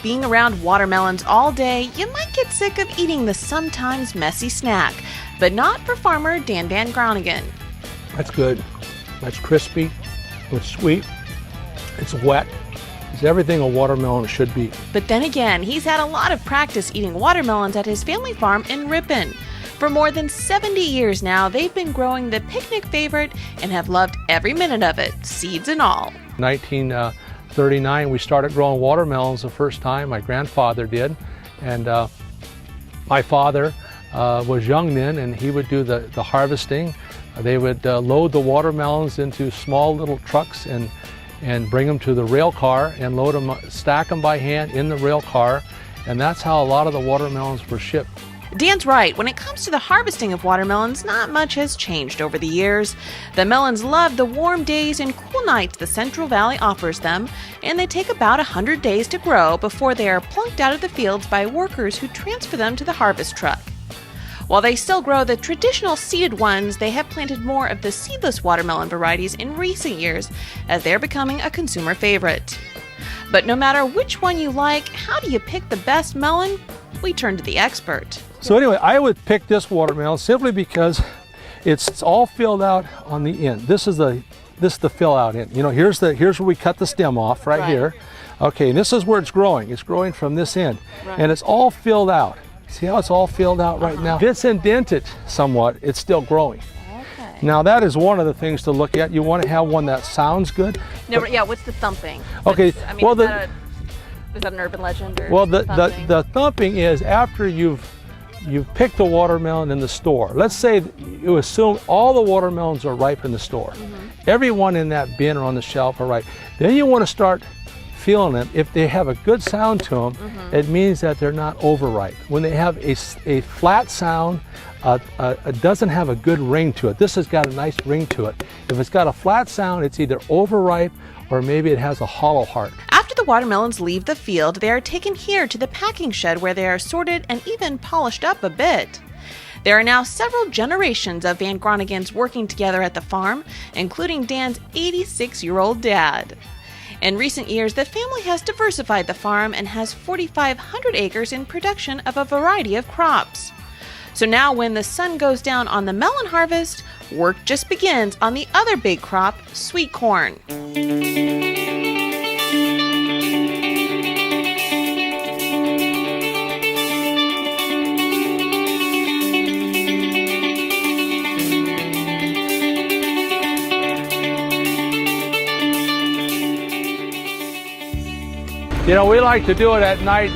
being around watermelons all day, you might get sick of eating the sometimes messy snack, but not for farmer Dan Van Groningen. That's good. That's crispy. It's sweet. It's wet. It's everything a watermelon should be. But then again, he's had a lot of practice eating watermelons at his family farm in Ripon. For more than 70 years now, they've been growing the picnic favorite and have loved every minute of it, seeds and all. 1939, we started growing watermelons the first time. My grandfather did. And my father was young then, and he would do the harvesting. They would load the watermelons into small little trucks and bring them to the rail car and load them, stack them by hand in the rail car. And that's how a lot of the watermelons were shipped. Dan's right. When it comes to the harvesting of watermelons, not much has changed over the years. The melons love the warm days and cool nights the Central Valley offers them, and they take about 100 days to grow before they are plucked out of the fields by workers who transfer them to the harvest truck. While they still grow the traditional seeded ones, they have planted more of the seedless watermelon varieties in recent years as they're becoming a consumer favorite. But no matter which one you like, how do you pick the best melon? We turn to the expert. So anyway, I would pick this watermelon simply because it's all filled out on the end. This is the fill out end. You know, here's where we cut the stem off right here. Okay, and this is where it's growing. It's growing from this end, and it's all filled out. See how it's all filled out right now? If it's indented somewhat, it's still growing. Okay. Now that is one of the things to look at. You want to have one that sounds good. No, yeah. What's the thumping? Okay. I mean, well, is that an urban legend? Or well, the thumping is after you've picked the watermelon in the store. Let's say you assume all the watermelons are ripe in the store. Every one in that bin or on the shelf are ripe. Then you want to start feeling them. If they have a good sound to them, it means that they're not overripe. When they have a flat sound, it doesn't have a good ring to it. This has got a nice ring to it. If it's got a flat sound, it's either overripe or maybe it has a hollow heart. After the watermelons leave the field, they are taken here to the packing shed where they are sorted and even polished up a bit. There are now several generations of Van Groningens working together at the farm, including Dan's 86-year-old dad. In recent years, the family has diversified the farm and has 4,500 acres in production of a variety of crops. So now when the sun goes down on the melon harvest, work just begins on the other big crop, sweet corn. You know, we like to do it at night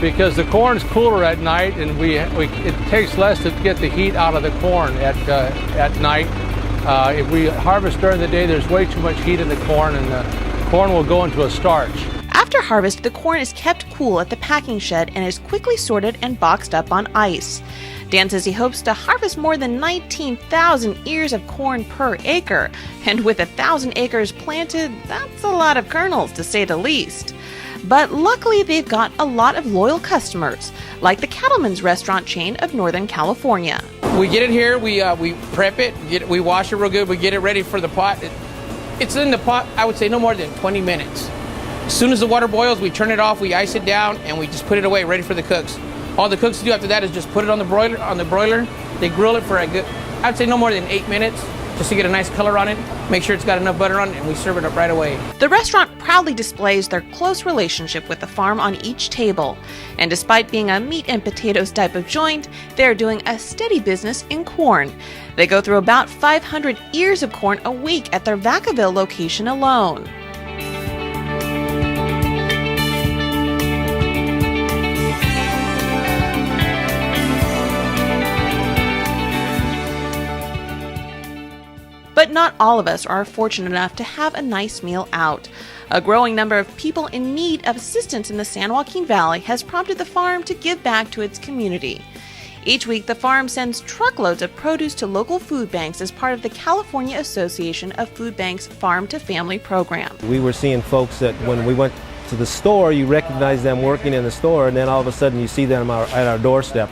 because the corn's cooler at night, and it takes less to get the heat out of the corn at night. If we harvest during the day, there's way too much heat in the corn, and the corn will go into a starch. After harvest, the corn is kept cool at the packing shed and is quickly sorted and boxed up on ice. Dan says he hopes to harvest more than 19,000 ears of corn per acre, and with 1,000 acres planted, that's a lot of kernels to say the least. But luckily they've got a lot of loyal customers, like the Cattleman's restaurant chain of Northern California. We get it here, we prep it, we wash it real good, we get it ready for the pot. It's in the pot, I would say no more than 20 minutes. As soon as the water boils, we turn it off, we ice it down, and we just put it away, ready for the cooks. All the cooks do after that is just put it on the broiler. They grill it for a good, I'd say no more than 8 minutes, just to get a nice color on it. Make sure it's got enough butter on it, and we serve it up right away. The restaurant proudly displays their close relationship with the farm on each table. And despite being a meat and potatoes type of joint, they're doing a steady business in corn. They go through about 500 ears of corn a week at their Vacaville location alone. But not all of us are fortunate enough to have a nice meal out. A growing number of people in need of assistance in the San Joaquin Valley has prompted the farm to give back to its community. Each week, the farm sends truckloads of produce to local food banks as part of the California Association of Food Banks Farm to Family program. We were seeing folks that when we went to the store, you recognize them working in the store, and then all of a sudden you see them at our doorstep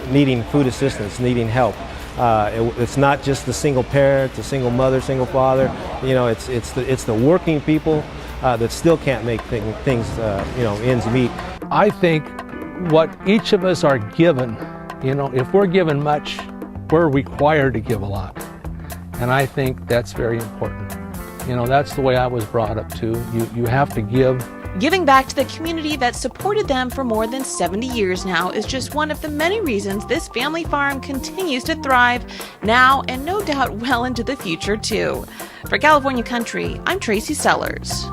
needing food assistance, needing help. It's not just the single parent, the single mother, single father. You know, it's the working people that still can't make things ends meet. I think what each of us are given, if we're given much, we're required to give a lot. And I think that's very important. That's the way I was brought up too. You have to give. Giving back to the community that supported them for more than 70 years now is just one of the many reasons this family farm continues to thrive now and no doubt well into the future too. For California Country, I'm Tracy Sellers.